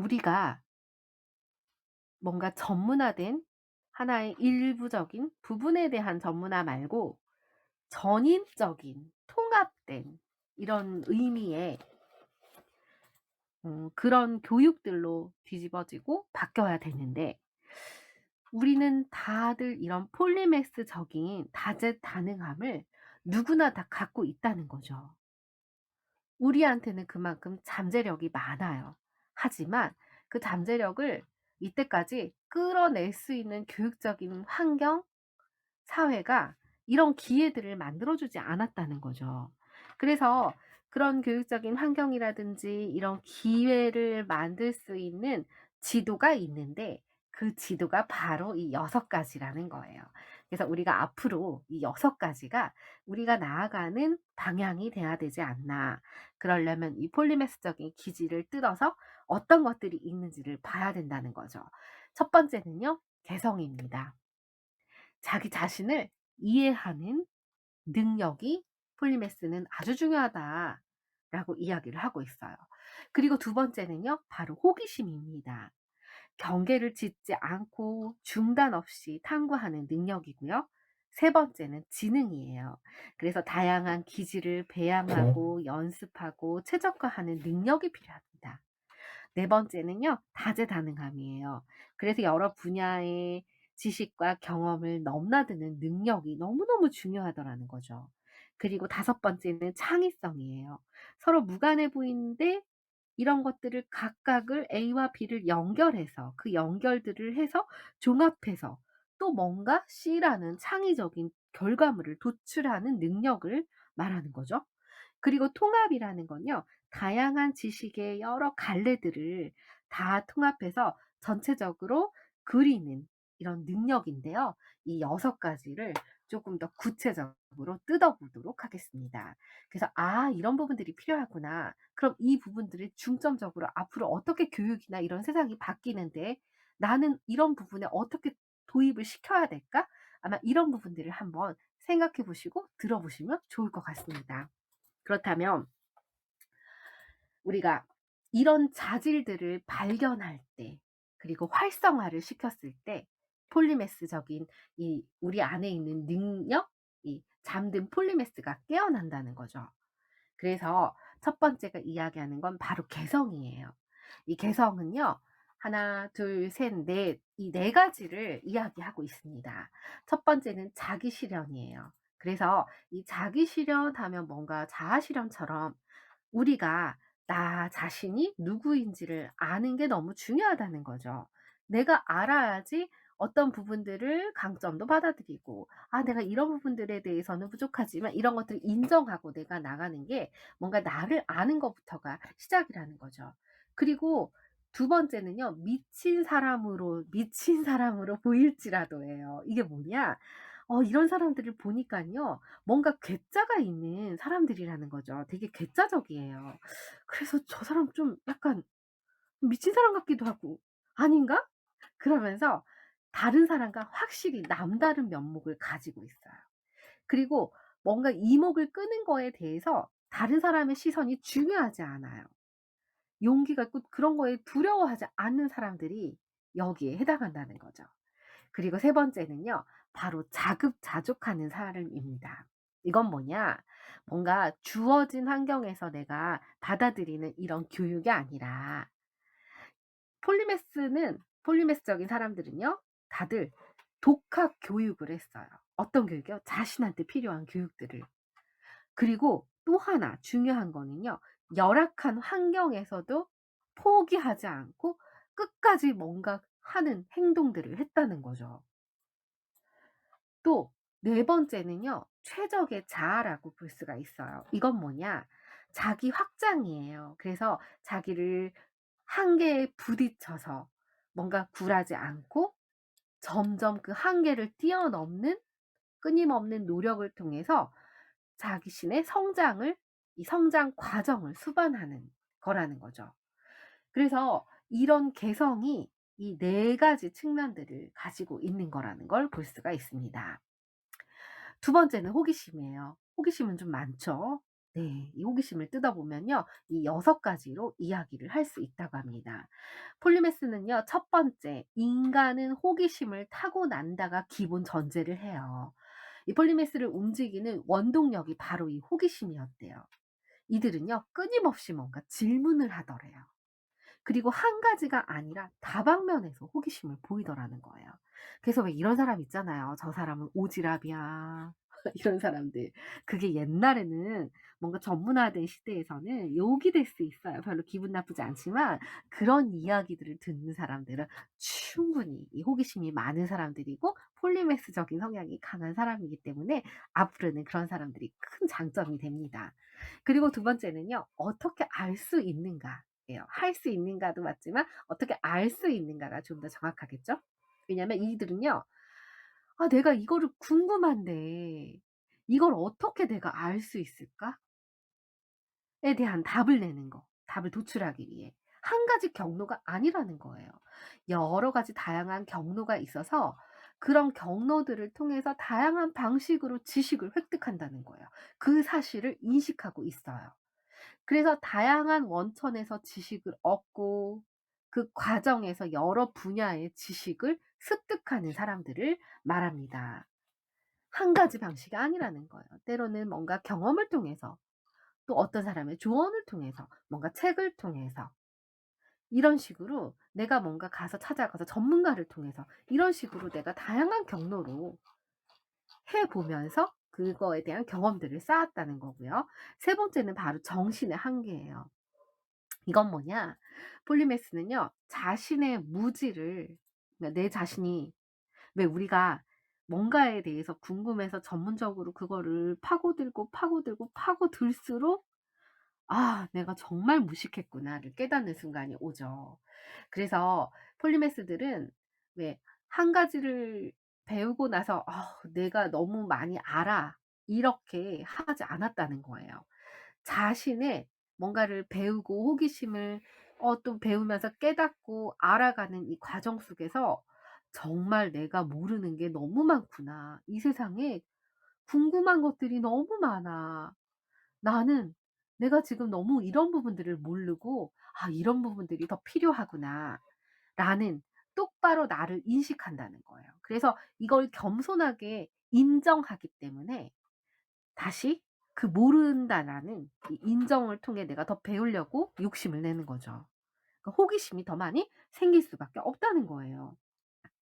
우리가 뭔가 전문화된 하나의 일부적인 부분에 대한 전문화 말고 전인적인 통합된 이런 의미의 그런 교육들로 뒤집어지고 바뀌어야 되는데, 우리는 다들 이런 폴리매스적인 다재다능함을 누구나 다 갖고 있다는 거죠. 우리한테는 그만큼 잠재력이 많아요. 하지만 그 잠재력을 이때까지 끌어낼 수 있는 교육적인 환경, 사회가 이런 기회들을 만들어 주지 않았다는 거죠. 그래서 그런 교육적인 환경이라든지 이런 기회를 만들 수 있는 지도가 있는데, 그 지도가 바로 이 6 가지라는 거예요. 그래서 우리가 앞으로 이 6 가지가 우리가 나아가는 방향이 돼야 되지 않나. 그러려면 이 폴리매스적인 기지를 뜯어서 어떤 것들이 있는지를 봐야 된다는 거죠. 첫 번째는요, 개성입니다. 자기 자신을 이해하는 능력이 폴리매스는 아주 중요하다라고 이야기를 하고 있어요. 그리고 두 번째는요, 바로 호기심입니다. 경계를 짓지 않고 중단 없이 탐구하는 능력이고요. 세 번째는 지능이에요. 그래서 다양한 기질을 배양하고 연습하고 최적화하는 능력이 필요합니다. 네 번째는요, 다재다능함이에요. 그래서 여러 분야의 지식과 경험을 넘나드는 능력이 너무너무 중요하더라는 거죠. 그리고 다섯 번째는 창의성이에요. 서로 무관해 보이는데 이런 것들을 각각을 A와 B를 연결해서 그 연결들을 해서 종합해서 또 뭔가 C라는 창의적인 결과물을 도출하는 능력을 말하는 거죠. 그리고 통합이라는 건요, 다양한 지식의 여러 갈래들을 다 통합해서 전체적으로 그리는 이런 능력인데요. 이 6 가지를 조금 더 구체적으로 뜯어 보도록 하겠습니다. 그래서 '아, 이런 부분들이 필요하구나. 그럼 이 부분들을 중점적으로 앞으로 어떻게 교육이나 이런 세상이 바뀌는데 나는 이런 부분에 어떻게 도입을 시켜야 될까?' 아마 이런 부분들을 한번 생각해 보시고 들어 보시면 좋을 것 같습니다. 그렇다면 우리가 이런 자질들을 발견할 때, 그리고 활성화를 시켰을 때 폴리매스적인 이 우리 안에 있는 능력, 이 잠든 폴리매스가 깨어난다는 거죠. 그래서 첫 번째가 이야기하는 건 바로 개성이에요. 이 개성은요, 하나, 둘, 셋, 넷, 이 네 가지를 이야기하고 있습니다. 첫 번째는 자기 실현이에요. 그래서 이 자기 실현하면 뭔가 자아 실현처럼 우리가 나 자신이 누구인지를 아는 게 너무 중요하다는 거죠. 내가 알아야지 어떤 부분들을 강점도 받아들이고, '아, 내가 이런 부분들에 대해서는 부족하지만' 이런 것들을 인정하고 내가 나가는 게 뭔가 나를 아는 것부터가 시작이라는 거죠. 그리고 두 번째는요, 미친 사람으로 보일지라도예요. 이게 뭐냐? 이런 사람들을 보니깐요, 뭔가 괴짜가 있는 사람들이라는 거죠. 되게 괴짜적이에요. 그래서 '저 사람 좀 약간 미친 사람 같기도 하고 아닌가?' 그러면서 다른 사람과 확실히 남다른 면목을 가지고 있어요. 그리고 뭔가 이목을 끄는 거에 대해서 다른 사람의 시선이 중요하지 않아요. 용기가 있고 그런 거에 두려워하지 않는 사람들이 여기에 해당한다는 거죠. 그리고 세 번째는요, 바로 자급자족하는 사람입니다. 이건 뭐냐? 뭔가 주어진 환경에서 내가 받아들이는 이런 교육이 아니라, 폴리매스적인 사람들은요, 다들 독학 교육을 했어요. 어떤 교육이요? 자신한테 필요한 교육들을. 그리고 또 하나 중요한 거는요, 열악한 환경에서도 포기하지 않고 끝까지 뭔가 하는 행동들을 했다는 거죠. 또 네 번째는요, 최적의 자아라고 볼 수가 있어요. 이건 뭐냐? 자기 확장이에요. 그래서 자기를 한계에 부딪혀서 뭔가 굴하지 않고 점점 그 한계를 뛰어넘는 끊임없는 노력을 통해서 자기신의 성장을, 이 성장 과정을 수반하는 거라는 거죠. 그래서 이런 개성이 이 네 가지 측면들을 가지고 있는 거라는 걸 볼 수가 있습니다. 두 번째는 호기심이에요. 호기심은 좀 많죠. 네. 이 호기심을 뜯어보면요. 이 6 가지로 이야기를 할 수 있다고 합니다. 폴리메스는요. 첫 번째, 인간은 호기심을 타고난다가 기본 전제를 해요. 이 폴리메스를 움직이는 원동력이 바로 이 호기심이었대요. 이들은요. 끊임없이 뭔가 질문을 하더래요. 그리고 한 가지가 아니라 다방면에서 호기심을 보이더라는 거예요. 그래서 왜 이런 사람 있잖아요. '저 사람은 오지랖이야.' 이런 사람들. 그게 옛날에는 뭔가 전문화된 시대에서는 욕이 될 수 있어요. 별로 기분 나쁘지 않지만 그런 이야기들을 듣는 사람들은 충분히 이 호기심이 많은 사람들이고 폴리매스적인 성향이 강한 사람이기 때문에 앞으로는 그런 사람들이 큰 장점이 됩니다. 그리고 두 번째는요. 어떻게 알 수 있는가. 예요. 할 수 있는가도 맞지만 어떻게 알 수 있는가가 좀 더 정확하겠죠? 왜냐하면 이들은요. '아 내가 이거를 궁금한데 이걸 어떻게 내가 알 수 있을까?'에 대한 답을 내는 거. 답을 도출하기 위해. 한 가지 경로가 아니라는 거예요. 여러 가지 다양한 경로가 있어서 그런 경로들을 통해서 다양한 방식으로 지식을 획득한다는 거예요. 그 사실을 인식하고 있어요. 그래서 다양한 원천에서 지식을 얻고 그 과정에서 여러 분야의 지식을 습득하는 사람들을 말합니다. 한 가지 방식이 아니라는 거예요. 때로는 뭔가 경험을 통해서 또 어떤 사람의 조언을 통해서 뭔가 책을 통해서 이런 식으로 내가 뭔가 가서 찾아가서 전문가를 통해서 이런 식으로 내가 다양한 경로로 해 보면서 그거에 대한 경험들을 쌓았다는 거고요. 세 번째는 바로 정신의 한계예요. 이건 뭐냐? 폴리메스는요. 자신의 무지를 그러니까 내 자신이 왜 우리가 뭔가에 대해서 궁금해서 전문적으로 그거를 파고들고, 파고들고, 파고들수록 '아 내가 정말 무식했구나.'를 깨닫는 순간이 오죠. 그래서 폴리메스들은 왜 한 가지를 배우고 나서 '아 내가 너무 많이 알아.' 이렇게 하지 않았다는 거예요. 자신의 뭔가를 배우고 호기심을 또 배우면서 깨닫고 알아가는 이 과정 속에서 '정말 내가 모르는 게 너무 많구나. 이 세상에 궁금한 것들이 너무 많아. 나는 내가 지금 너무 이런 부분들을 모르고 이런 부분들이 더 필요하구나.'라는 똑바로 나를 인식한다는 거예요. 그래서 이걸 겸손하게 인정하기 때문에 다시 그 모른다라는 이 인정을 통해 내가 더 배우려고 욕심을 내는 거죠. 그러니까 호기심이 더 많이 생길 수밖에 없다는 거예요.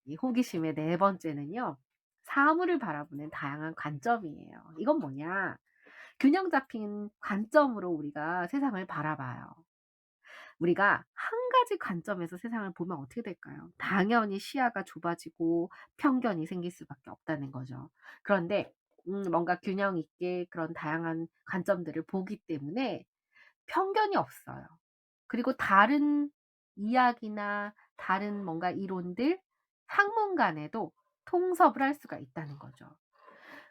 이 호기심의 네 번째는요. 사물을 바라보는 다양한 관점이에요. 이건 뭐냐? 균형 잡힌 관점으로 우리가 세상을 바라봐요. 우리가 한 가지 관점에서 세상을 보면 어떻게 될까요? 당연히 시야가 좁아지고 편견이 생길 수밖에 없다는 거죠. 그런데 뭔가 균형 있게 그런 다양한 관점들을 보기 때문에 편견이 없어요. 그리고 다른 이야기나 다른 뭔가 이론들, 학문 간에도 통섭을 할 수가 있다는 거죠.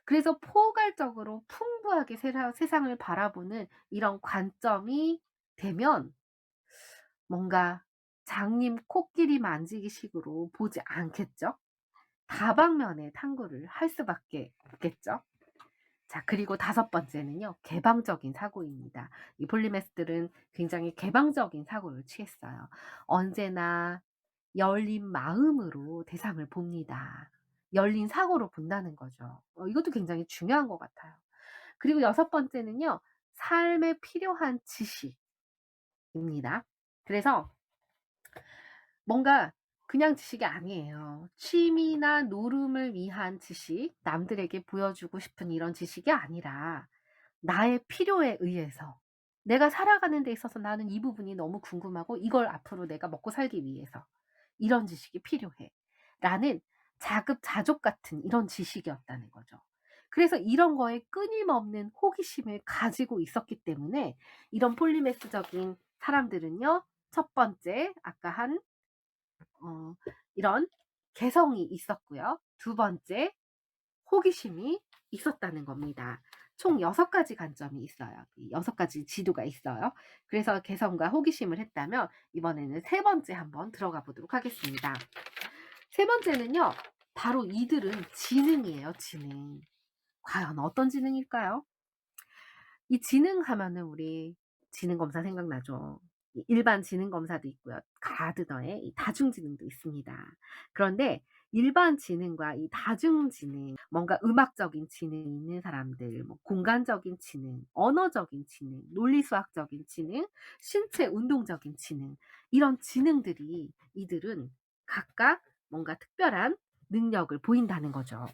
그래서 포괄적으로 풍부하게 세상을 바라보는 이런 관점이 되면 뭔가 장님 코끼리 만지기 식으로 보지 않겠죠? 다방면의 탐구를 할 수밖에 없겠죠? 자 그리고 다섯 번째는요. 개방적인 사고입니다. 이 폴리메스들은 굉장히 개방적인 사고를 취했어요. 언제나 열린 마음으로 대상을 봅니다. 열린 사고로 본다는 거죠. 이것도 굉장히 중요한 것 같아요. 그리고 여섯 번째는요. 삶에 필요한 지식입니다. 그래서 뭔가 그냥 지식이 아니에요. 취미나 노름을 위한 지식, 남들에게 보여주고 싶은 이런 지식이 아니라 나의 필요에 의해서 내가 살아가는 데 있어서 나는 이 부분이 너무 궁금하고 이걸 앞으로 내가 먹고 살기 위해서 이런 지식이 필요해. 라는 자급자족 같은 이런 지식이었다는 거죠. 그래서 이런 거에 끊임없는 호기심을 가지고 있었기 때문에 이런 폴리매스적인 사람들은요. 첫 번째 아까 한 어 이런 개성이 있었고요. 두 번째 호기심이 있었다는 겁니다. 총 6 가지 관점이 있어요. 이 6 가지 지도가 있어요. 그래서 개성과 호기심을 했다면 이번에는 세 번째 한번 들어가 보도록 하겠습니다. 세 번째는요. 바로 이들은 지능이에요, 지능. 과연 어떤 지능일까요? 이 지능 하면은 우리 지능 검사 생각나죠. 이 일반 지능 검사도 있고요. 가드너의 이 다중 지능도 있습니다. 그런데 일반 지능과 이 다중 지능, 뭔가 음악적인 지능이 있는 사람들, 뭐 공간적인 지능, 언어적인 지능, 논리수학적인 지능, 신체 운동적인 지능, 이런 지능들이 이들은 각각 뭔가 특별한 능력을 보인다는 거죠.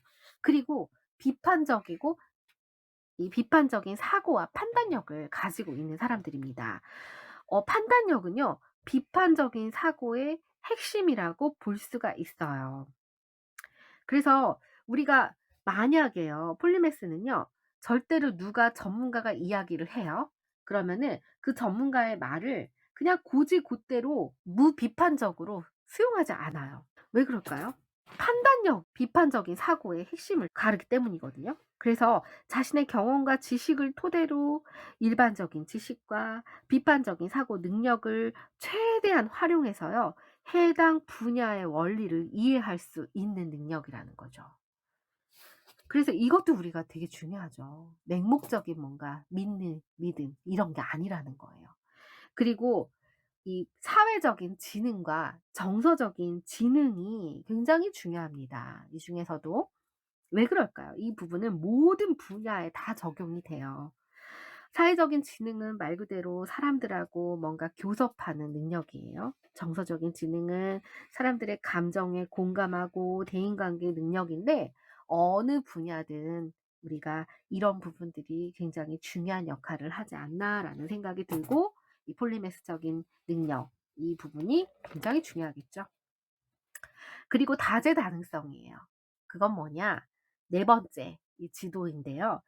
그리고 비판적이고 이 비판적인 사고와 판단력을 가지고 있는 사람들입니다. 판단력은요, 비판적인 사고의 핵심이라고 볼 수가 있어요. 그래서 우리가 만약에요, 폴리매스는요, 절대로 누가 전문가가 이야기를 해요. 그러면은 그 전문가의 말을 그냥 곧이곧대로 무비판적으로 수용하지 않아요. 왜 그럴까요? 판단력, 비판적인 사고의 핵심을 가르기 때문이거든요. 그래서 자신의 경험과 지식을 토대로 일반적인 지식과 비판적인 사고 능력을 최대한 활용해서요, 해당 분야의 원리를 이해할 수 있는 능력이라는 거죠. 그래서 이것도 우리가 되게 중요하죠. 맹목적인 뭔가 믿음 이런 게 아니라는 거예요. 그리고 이 사회적인 지능과 정서적인 지능이 굉장히 중요합니다. 이 중에서도 왜 그럴까요? 이 부분은 모든 분야에 다 적용이 돼요. 사회적인 지능은 말 그대로 사람들하고 뭔가 교섭하는 능력이에요. 정서적인 지능은 사람들의 감정에 공감하고 대인관계 능력인데, 어느 분야든 우리가 이런 부분들이 굉장히 중요한 역할을 하지 않나라는 생각이 들고, 이 폴리매스적인 능력, 이 부분이 굉장히 중요하겠죠. 그리고 다재다능성이에요. 그건 뭐냐? 네 번째 이 지도인데요.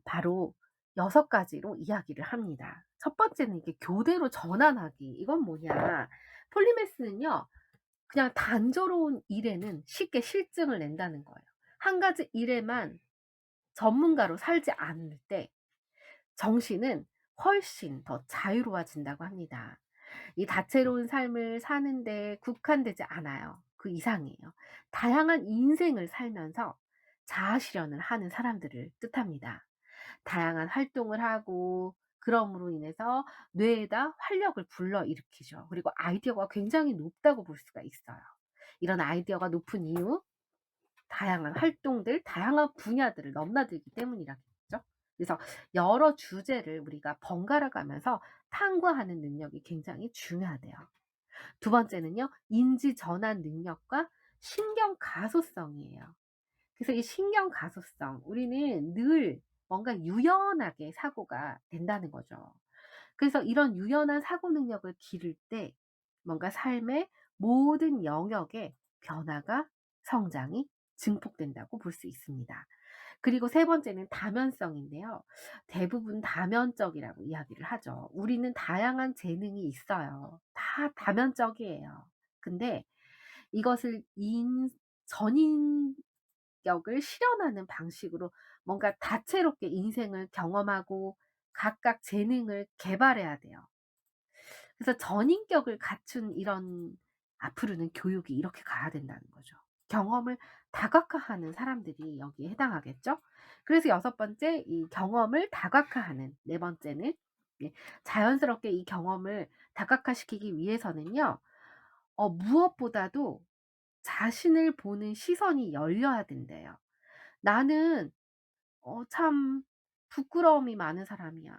바로 6 가지로 이야기를 합니다. 첫 번째는 이게 교대로 전환하기. 이건 뭐냐? 폴리매스는요, 그냥 단조로운 일에는 쉽게 실증을 낸다는 거예요. 한 가지 일에만 전문가로 살지 않을 때 정신은 훨씬 더 자유로워진다고 합니다. 이 다채로운 삶을 사는데 국한되지 않아요. 그 이상이에요. 다양한 인생을 살면서 자아 실현을 하는 사람들을 뜻합니다. 다양한 활동을 하고 그럼으로 인해서 뇌에다 활력을 불러일으키죠. 그리고 아이디어가 굉장히 높다고 볼 수가 있어요. 이런 아이디어가 높은 이유, 다양한 활동들, 다양한 분야들을 넘나들기 때문이라겠죠. 그래서 여러 주제를 우리가 번갈아 가면서 탐구하는 능력이 굉장히 중요하대요. 두 번째는요, 인지 전환 능력과 신경 가소성이에요. 그래서 이 신경 가소성, 우리는 늘 뭔가 유연하게 사고가 된다는 거죠. 그래서 이런 유연한 사고 능력을 기를 때 뭔가 삶의 모든 영역에 변화가, 성장이 증폭된다고 볼 수 있습니다. 그리고 세 번째는 다면성인데요. 대부분 다면적이라고 이야기를 하죠. 우리는 다양한 재능이 있어요. 다 다면적이에요. 근데 이것을 전인격을 실현하는 방식으로 뭔가 다채롭게 인생을 경험하고 각각 재능을 개발해야 돼요. 그래서 전인격을 갖춘 이런, 앞으로는 교육이 이렇게 가야 된다는 거죠. 경험을 다각화하는 사람들이 여기에 해당하겠죠. 그래서 여섯 번째, 이 경험을 다각화하는, 네 번째는 예, 자연스럽게 이 경험을 다각화시키기 위해서는요, 무엇보다도 자신을 보는 시선이 열려야 된대요. 나는 참 부끄러움이 많은 사람이야.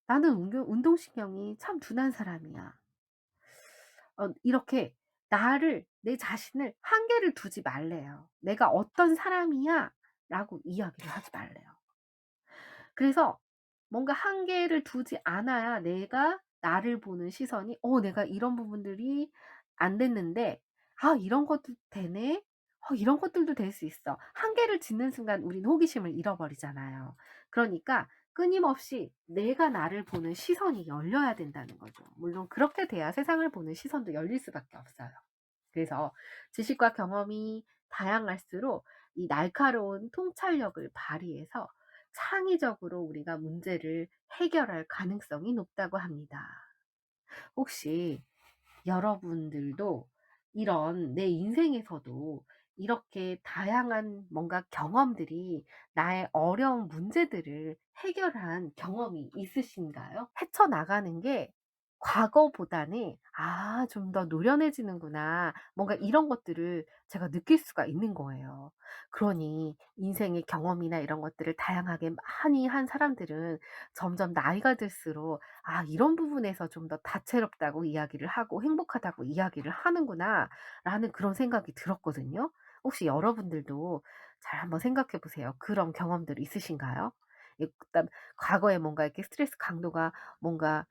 나는 운동신경이 참 둔한 사람이야. 이렇게 내 자신을 한계를 두지 말래요. "내가 어떤 사람이야."라고 이야기를 하지 말래요. 그래서 뭔가 한계를 두지 않아야 내가 나를 보는 시선이 '내가 이런 부분들이 안 됐는데, 아 이런 것도 되네. 이런 것들도 될 수 있어.' 한계를 짓는 순간 우리는 호기심을 잃어버리잖아요. 그러니까 끊임없이 내가 나를 보는 시선이 열려야 된다는 거죠. 물론 그렇게 돼야 세상을 보는 시선도 열릴 수밖에 없어요. 그래서 지식과 경험이 다양할수록 이 날카로운 통찰력을 발휘해서 창의적으로 우리가 문제를 해결할 가능성이 높다고 합니다. 혹시 여러분들도 이런 내 인생에서도 이렇게 다양한 뭔가 경험들이 나의 어려운 문제들을 해결한 경험이 있으신가요? 헤쳐나가는 게 과거보다는 '아 좀 더 노련해지는구나.' 뭔가 이런 것들을 제가 느낄 수가 있는 거예요. 그러니 인생의 경험이나 이런 것들을 다양하게 많이 한 사람들은 점점 나이가 들수록 '아 이런 부분에서 좀 더 다채롭다고 이야기를 하고 행복하다고 이야기를 하는구나.'라는 그런 생각이 들었거든요. 혹시 여러분들도 잘 한번 생각해 보세요. 그런 경험들 있으신가요? 일단 과거에 뭔가 이렇게 스트레스 강도가 뭔가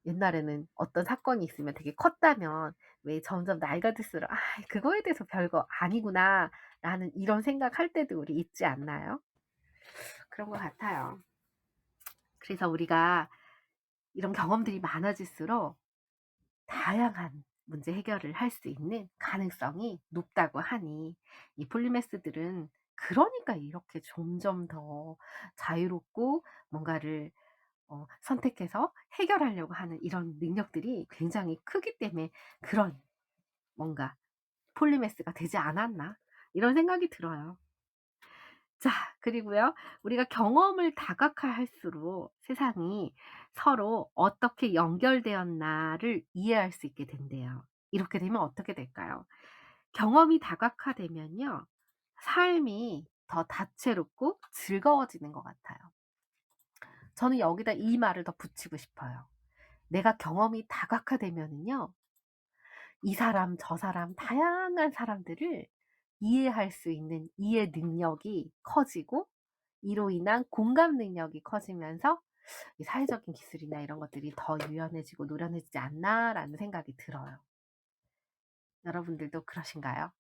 옛날에는 어떤 사건이 있으면 되게 컸다면 왜 점점 나이가 들수록 '아 그거에 대해서 별거 아니구나.'라는 이런 생각할 때도 우리 있지 않나요? 그런 것 같아요. 그래서 우리가 이런 경험들이 많아질수록 다양한 문제 해결을 할 수 있는 가능성이 높다고 하니 이 폴리매스들은 그러니까 이렇게 점점 더 자유롭고 뭔가를 선택해서 해결하려고 하는 이런 능력들이 굉장히 크기 때문에 그런 뭔가 '폴리매스가 되지 않았나.' 이런 생각이 들어요. 자 그리고요. 우리가 경험을 다각화할수록 세상이 서로 어떻게 연결되었나를 이해할 수 있게 된대요. 이렇게 되면 어떻게 될까요? 경험이 다각화되면요. 삶이 더 다채롭고 즐거워지는 것 같아요. 저는 여기다 이 말을 더 붙이고 싶어요. 내가 경험이 다각화되면은요. 이 사람 저 사람 다양한 사람들을 이해할 수 있는 이해 능력이 커지고 이로 인한 공감 능력이 커지면서 이 '사회적인 기술이나 이런 것들이 더 유연해지고 노련해지지 않나.'라는 생각이 들어요. 여러분들도 그러신가요?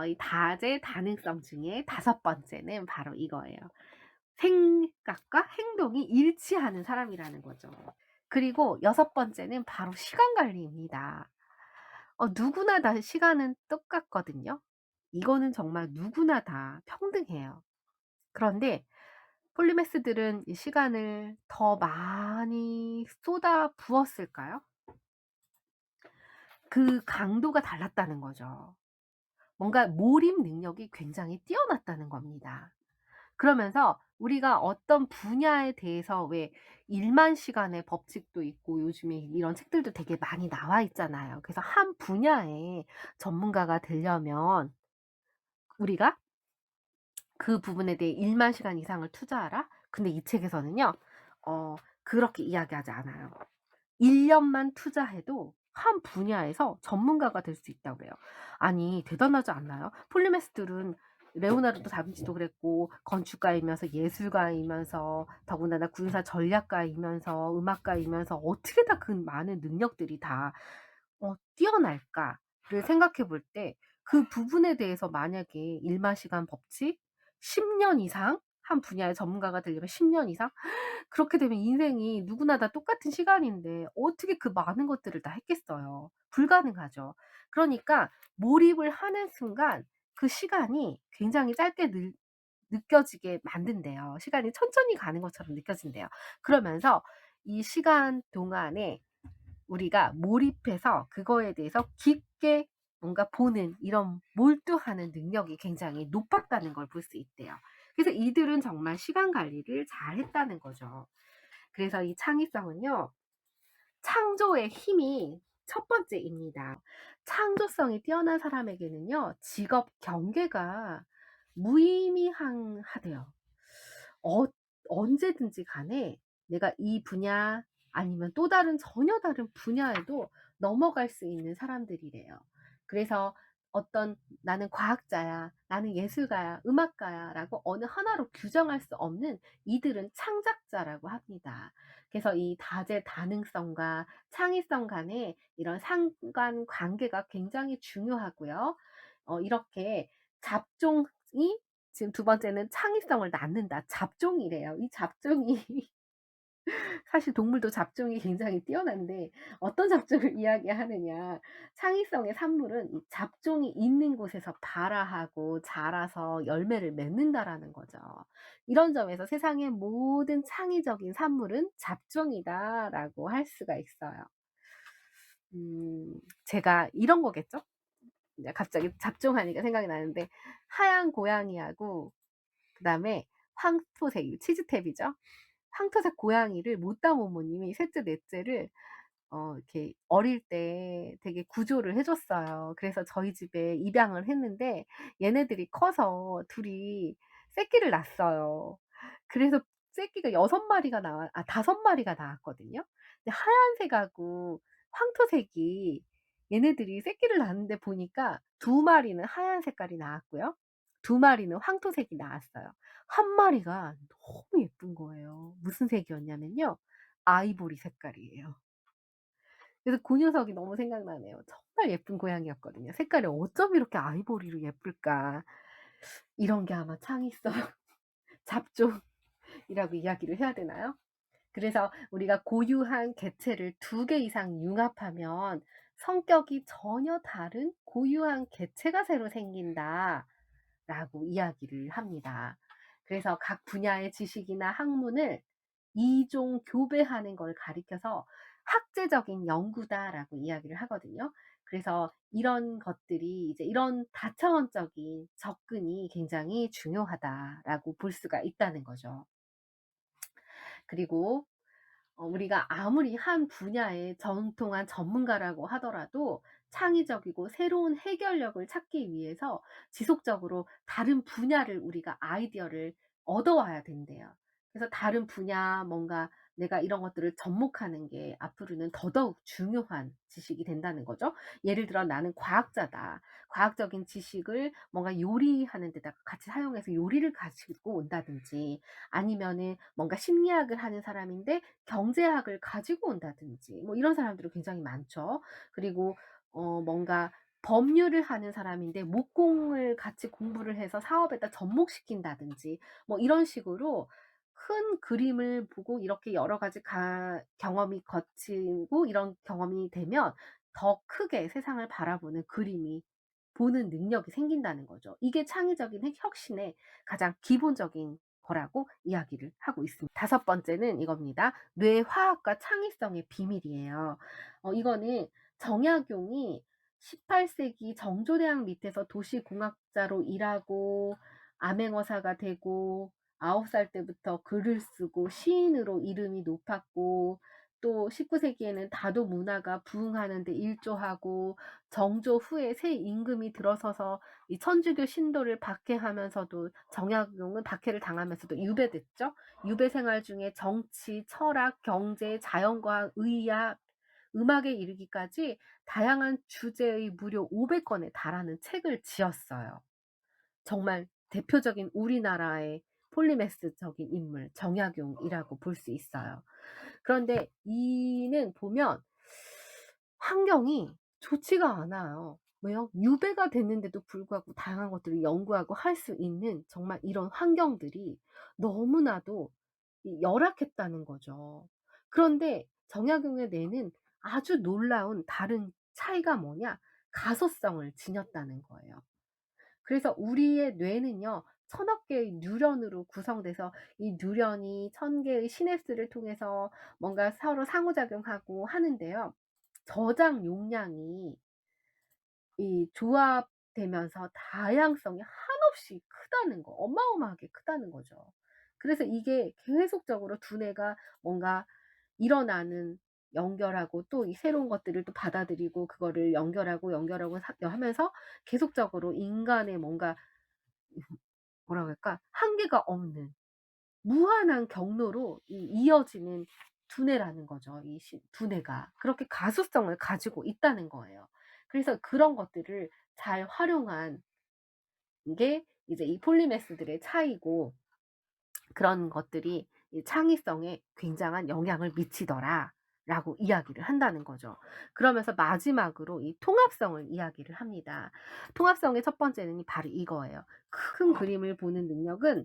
이 다재다능성 중에 다섯 번째는 바로 이거예요. 생각과 행동이 일치하는 사람이라는 거죠. 그리고 여섯 번째는 바로 시간 관리입니다. 누구나 다 시간은 똑같거든요. 이거는 정말 누구나 다 평등해요. 그런데 폴리매스들은 이 시간을 더 많이 쏟아 부었을까요? 그 강도가 달랐다는 거죠. 뭔가 몰입 능력이 굉장히 뛰어났다는 겁니다. 그러면서 우리가 어떤 분야에 대해서 왜 1만 시간의 법칙도 있고 요즘에 이런 책들도 되게 많이 나와 있잖아요. 그래서 한 분야의 전문가가 되려면 우리가 그 부분에 대해 1만 시간 이상을 투자하라? 근데 이 책에서는요. 그렇게 이야기하지 않아요. 1 년만 투자해도 한 분야에서 전문가가 될 수 있다고 그래요. 아니 대단하지 않나요? 폴리메스들은 레오나르도 다빈치도 그랬고 건축가이면서 예술가이면서 더군다나 군사 전략가이면서 음악가이면서 어떻게 다 그 많은 능력들이 다 뛰어날까를 생각해 볼 때 그 부분에 대해서 만약에 1만 시간 법칙 10년 이상 한 분야의 전문가가 되려면 10년 이상 그렇게 되면 인생이 누구나 다 똑같은 시간인데 어떻게 그 많은 것들을 다 했겠어요. 불가능하죠. 그러니까 몰입을 하는 순간 그 시간이 굉장히 짧게 느껴지게 만든대요. 시간이 천천히 가는 것처럼 느껴진대요. 그러면서 이 시간 동안에 우리가 몰입해서 그거에 대해서 깊게 뭔가 보는 이런 몰두하는 능력이 굉장히 높았다는 걸 볼 수 있대요. 그래서 이들은 정말 시간 관리를 잘했다는 거죠. 그래서 이 창의성은요. 창조의 힘이 첫 번째입니다. 창조성이 뛰어난 사람에게는요. 직업 경계가 무의미하대요. 어 언제든지 간에 내가 이 분야 아니면 또 다른 전혀 다른 분야에도 넘어갈 수 있는 사람들이래요. 그래서 어떤 '나는 과학자야. 나는 예술가야. 음악가야.'라고 어느 하나로 규정할 수 없는 이들은 창작자라고 합니다. 그래서 이 다재다능성과 창의성 간의 이런 상관관계가 굉장히 중요하고요. 이렇게 잡종이 지금 두 번째는 창의성을 낳는다. 잡종이래요. 이 잡종이 사실 동물도 잡종이 굉장히 뛰어난데 어떤 잡종을 이야기하느냐. 창의성의 산물은 이 잡종이 있는 곳에서 발화하고 자라서 열매를 맺는다라는 거죠. 이런 점에서 세상의 모든 창의적인 산물은 잡종이다라고 할 수가 있어요. 제가 이런 거겠죠? 이제 갑자기 잡종하니까 생각이 나는데, 하얀 고양이하고 그다음에 황토색 치즈탭이죠. 황토색 고양이를 못다 모모님이 셋째 넷째를 이렇게 어릴 때 되게 구조를 해 줬어요. 그래서 저희 집에 입양을 했는데 얘네들이 커서 둘이 새끼를 낳았어요. 그래서 새끼가 6 마리가 나와 5 마리가 나왔거든요. 근데 하얀색하고 황토색이 얘네들이 새끼를 낳았는데 보니까 2 마리는 하얀 색깔이 나왔고요. 2 마리는 황토색이 나왔어요. 1 마리가 너무 예쁜 거예요. 무슨 색이었냐면요. 아이보리 색깔이에요. 그래서 그 녀석이 너무 생각나네요. 정말 예쁜 고양이였거든요. 색깔이 어쩜 이렇게 아이보리로 예쁠까. 이런 게 아마 창의성 잡종이라고 이야기를 해야 되나요? 그래서 우리가 고유한 개체를 2개 이상 융합하면 성격이 전혀 다른 고유한 개체가 새로 생긴다라고 이야기를 합니다. 그래서 각 분야의 지식이나 학문을 이종 교배하는 걸 가리켜서 학제적인 연구다라고 이야기를 하거든요. 그래서 이런 것들이 이제 이런 다차원적인 접근이 굉장히 중요하다라고 볼 수가 있다는 거죠. 그리고 우리가 아무리 한 분야의 정통한 전문가라고 하더라도 창의적이고 새로운 해결력을 찾기 위해서 지속적으로 다른 분야를 우리가 아이디어를 얻어와야 된대요. 그래서 다른 분야 뭔가 내가 이런 것들을 접목하는 게 앞으로는 더더욱 중요한 지식이 된다는 거죠. 예를 들어 나는 과학자다. 과학적인 지식을 뭔가 요리하는 데다가 같이 사용해서 요리를 가지고 온다든지, 아니면은 뭔가 심리학을 하는 사람인데 경제학을 가지고 온다든지, 뭐 이런 사람들은 굉장히 많죠. 그리고 뭔가 법률을 하는 사람인데 목공을 같이 공부를 해서 사업에다 접목시킨다든지, 뭐 이런 식으로 큰 그림을 보고 이렇게 여러 가지 경험이 거치고 이런 경험이 되면 더 크게 세상을 바라보는 그림이 보는 능력이 생긴다는 거죠. 이게 창의적인 혁신의 가장 기본적인 거라고 이야기를 하고 있습니다. 5 번째는 이겁니다. 뇌화학과 창의성의 비밀이에요. 이거는 정약용이 18세기 정조대왕 밑에서 도시공학자로 일하고 암행어사가 되고 9살 때부터 글을 쓰고 시인으로 이름이 높았고, 또 19세기에는 다도 문화가 부흥하는 데 일조하고, 정조 후에 새 임금이 들어서서 이 천주교 신도를 박해하면서도, 정약용은 박해를 당하면서도 유배됐죠. 유배 생활 중에 정치, 철학, 경제, 자연과학, 의학, 음악에 이르기까지 다양한 주제의 무려 500권에 달하는 책을 지었어요. 정말 대표적인 우리나라의 폴리매스적인 인물 정약용이라고 볼 수 있어요. 그런데 이는 보면 환경이 좋지가 않아요. 왜요? 유배가 됐는데도 불구하고 다양한 것들을 연구하고 할 수 있는 정말 이런 환경들이 너무나도 열악했다는 거죠. 그런데 정약용의 뇌는 아주 놀라운 다른 차이가 뭐냐? 가소성을 지녔다는 거예요. 그래서 우리의 뇌는요, 1000억 개의 뉴런으로 구성돼서 이 뉴런이 1000 개의 시냅스를 통해서 뭔가 서로 상호작용하고 하는데요. 저장 용량이 이 조합되면서 다양성이 한없이 크다는 거, 어마어마하게 크다는 거죠. 그래서 이게 계속적으로 두뇌가 뭔가 일어나는, 연결하고 또 이 새로운 것들을 또 받아들이고 그거를 연결하고 하면서 계속적으로 인간의 뭔가 뭐라고 할까? 한계가 없는 무한한 경로로 이어지는 두뇌라는 거죠. 이 두뇌가 그렇게 가소성을 가지고 있다는 거예요. 그래서 그런 것들을 잘 활용한 게 이제 이 폴리매스들의 차이고, 그런 것들이 이 창의성에 굉장한 영향을 미치더라라고 이야기를 한다는 거죠. 그러면서 마지막으로 이 통합성을 이야기를 합니다. 통합성의 첫 번째는 바로 이거예요. 큰 그림을 보는 능력은,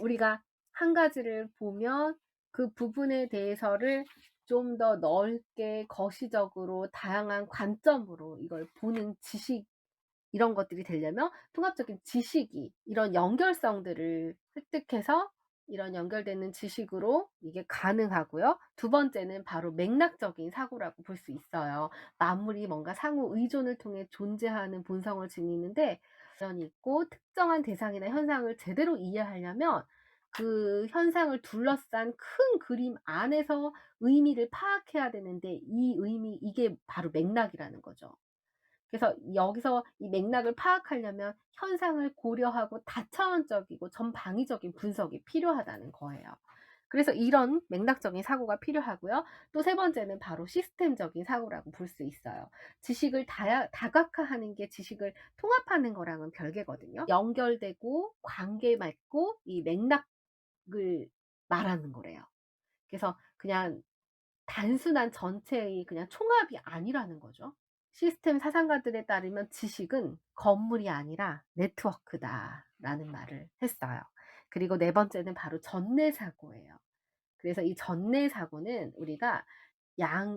우리가 한 가지를 보면 그 부분에 대해서를 좀 더 넓게 거시적으로 다양한 관점으로 이걸 보는 지식, 이런 것들이 되려면 통합적인 지식이 이런 연결성들을 획득해서 이런 연결되는 지식으로 이게 가능하고요. 두 번째는 바로 맥락적인 사고라고 볼 수 있어요. 만물이 뭔가 상호 의존을 통해 존재하는 본성을 지니는데 자연이 있고 특정한 대상이나 현상을 제대로 이해하려면 그 현상을 둘러싼 큰 그림 안에서 의미를 파악해야 되는데 이 의미 이게 바로 맥락이라는 거죠. 그래서 여기서 이 맥락을 파악하려면 현상을 고려하고 다차원적이고 전방위적인 분석이 필요하다는 거예요. 그래서 이런 맥락적인 사고가 필요하고요. 또 세 번째는 바로 시스템적인 사고라고 볼 수 있어요. 지식을 다각화하는 게 지식을 통합하는 거랑은 별개거든요. 연결되고 관계 맺고 이 맥락을 말하는 거래요. 그래서 그냥 단순한 전체의 그냥 총합이 아니라는 거죠. 시스템 사상가들에 따르면 지식은 건물이 아니라 네트워크다라는 말을 했어요. 그리고 네 번째는 바로 전내 사고예요. 그래서 이 전내 사고는 우리가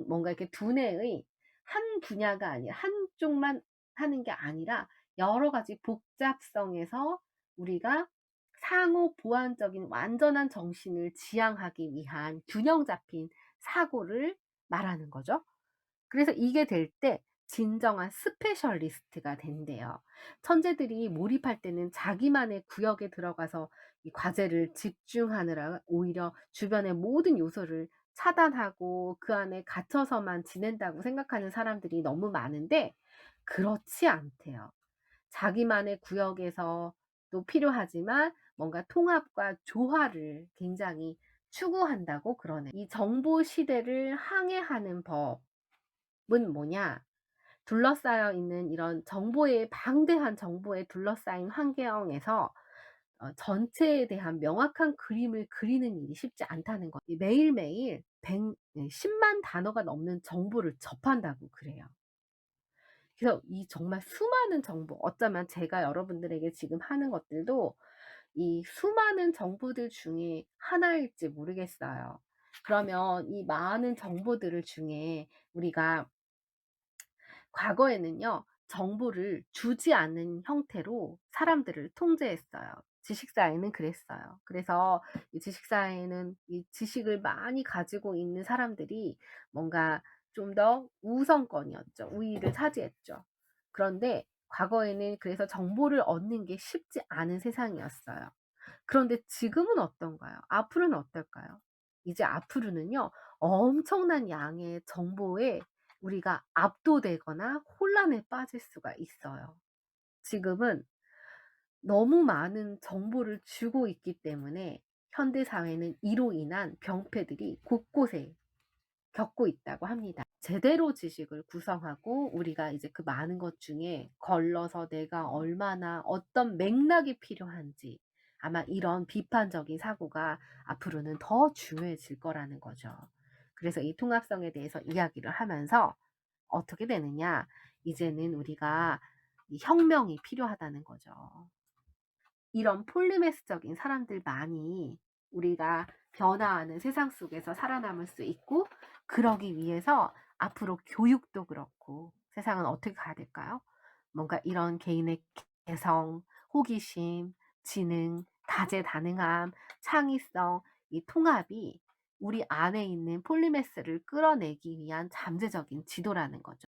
뭔가 이렇게 두뇌의 한 분야가 아니라 한쪽만 하는 게 아니라 여러 가지 복잡성에서 우리가 상호 보완적인 완전한 정신을 지향하기 위한 균형 잡힌 사고를 말하는 거죠. 그래서 이게 될 때 진정한 스페셜리스트가 된대요. 천재들이 몰입할 때는 자기만의 구역에 들어가서 이 과제를 집중하느라 오히려 주변의 모든 요소를 차단하고 그 안에 갇혀서만 지낸다고 생각하는 사람들이 너무 많은데 그렇지 않대요. 자기만의 구역에서 또 필요하지만 뭔가 통합과 조화를 굉장히 추구한다고 그러네. 이 정보 시대를 항해하는 법은 뭐냐? 둘러싸여 있는 이런 정보의 방대한 정보에 둘러싸인 환경에서 전체에 대한 명확한 그림을 그리는 일이 쉽지 않다는 거. 매일매일 10만 단어가 넘는 정보를 접한다고 그래요. 그래서 이 정말 수많은 정보, 어쩌면 제가 여러분들에게 지금 하는 것들도 이 수많은 정보들 중에 하나일지 모르겠어요. 그러면 이 많은 정보들을 중에 우리가 과거에는요, 정보를 주지 않는 형태로 사람들을 통제했어요. 지식사회는 그랬어요. 그래서 이 지식사회는 이 지식을 많이 가지고 있는 사람들이 뭔가 좀 더 우선권이었죠. 우위를 차지했죠. 그런데 과거에는 그래서 정보를 얻는 게 쉽지 않은 세상이었어요. 그런데 지금은 어떤가요? 앞으로는 어떨까요? 이제 앞으로는요, 엄청난 양의 정보에 우리가 압도되거나 혼란에 빠질 수가 있어요. 지금은 너무 많은 정보를 주고 있기 때문에 현대 사회는 이로 인한 병폐들이 곳곳에 겪고 있다고 합니다. 제대로 지식을 구성하고 우리가 이제 그 많은 것 중에 걸러서 내가 얼마나 어떤 맥락이 필요한지 아마 이런 비판적인 사고가 앞으로는 더 중요해질 거라는 거죠. 그래서 이 통합성에 대해서 이야기를 하면서 어떻게 되느냐? 이제는 우리가 이 혁명이 필요하다는 거죠. 이런 폴리메스적인 사람들만이 우리가 변화하는 세상 속에서 살아남을 수 있고 그러기 위해서 앞으로 교육도 그렇고 세상은 어떻게 가야 될까요? 뭔가 이런 개인의 개성, 호기심, 지능, 다재다능함, 창의성, 이 통합이 우리 안에 있는 폴리메스를 끌어내기 위한 잠재적인 지도라는 거죠.